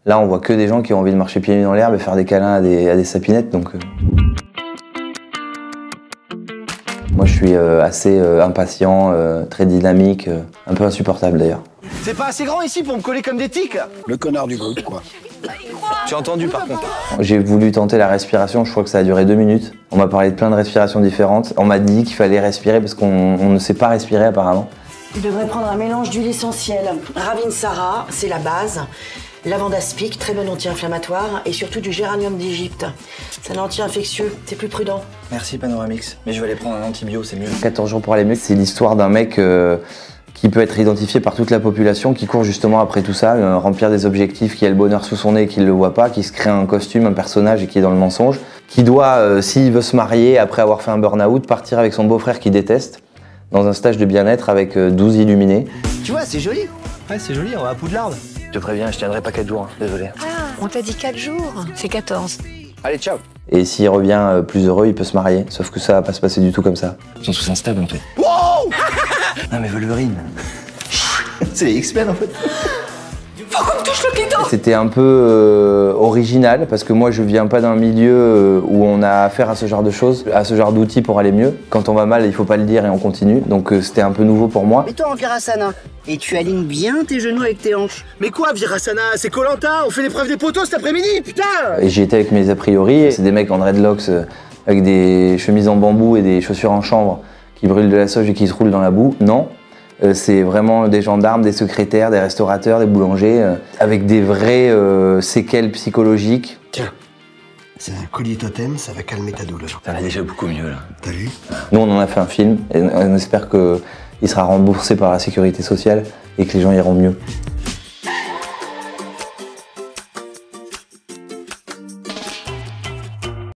Là, on voit que des gens qui ont envie de marcher pieds nus dans l'herbe et faire des câlins à des sapinettes, donc... Moi, je suis assez impatient, très dynamique, un peu insupportable d'ailleurs. C'est pas assez grand ici pour me coller comme des tiques. Le connard du groupe, quoi. J'ai entendu par contre. J'ai voulu tenter la respiration, je crois que ça a duré 2 minutes. On m'a parlé de plein de respirations différentes. On m'a dit qu'il fallait respirer parce qu'on ne sait pas respirer apparemment. Tu devrais prendre un mélange d'huile essentielle. Ravinsara, c'est la base. Lavande aspic, très bon anti-inflammatoire. Et surtout du géranium d'Égypte. C'est un anti-infectieux, c'est plus prudent. Merci Panoramix, mais je vais aller prendre un antibio, c'est mieux. 14 jours pour aller mieux, c'est l'histoire d'un mec qui peut être identifié par toute la population, qui court justement après tout ça, remplir des objectifs, qui a le bonheur sous son nez et qui ne le voit pas, qui se crée un costume, un personnage et qui est dans le mensonge, qui doit, s'il veut se marier après avoir fait un burn-out, partir avec son beau-frère qu'il déteste, dans un stage de bien-être avec 12 illuminés. Tu vois, c'est joli. Ouais, c'est joli, on va à Poudlard. Je te préviens, je tiendrai pas 4 jours, hein. Désolé. Ah, on t'a dit 4 jours, c'est 14. Allez, ciao. Et s'il revient plus heureux, il peut se marier, sauf que ça va pas se passer du tout comme ça. Ils sont tous instables en fait. Wow. Non mais Wolverine. C'est les X-Men en fait. Faut qu'on me touche le clito. C'était un peu original parce que moi je viens pas d'un milieu où on a affaire à ce genre de choses, à ce genre d'outils pour aller mieux. Quand on va mal, il faut pas le dire et on continue. Donc c'était un peu nouveau pour moi. Mets-toi en Virasana et tu alignes bien tes genoux avec tes hanches. Mais quoi, Virasana? C'est Koh-Lanta. On fait l'épreuve des poteaux cet après-midi, putain. Et j'y étais avec mes a priori. C'est des mecs en dreadlocks avec des chemises en bambou et des chaussures en chanvre qui brûlent de la sauge et qui se roulent dans la boue. Non. C'est vraiment des gendarmes, des secrétaires, des restaurateurs, des boulangers, avec des vraies séquelles psychologiques. Tiens, c'est un collier totem, ça va calmer ta douleur. Ça va déjà beaucoup mieux là. T'as vu? Nous, on en a fait un film et on espère qu'il sera remboursé par la sécurité sociale et que les gens iront mieux.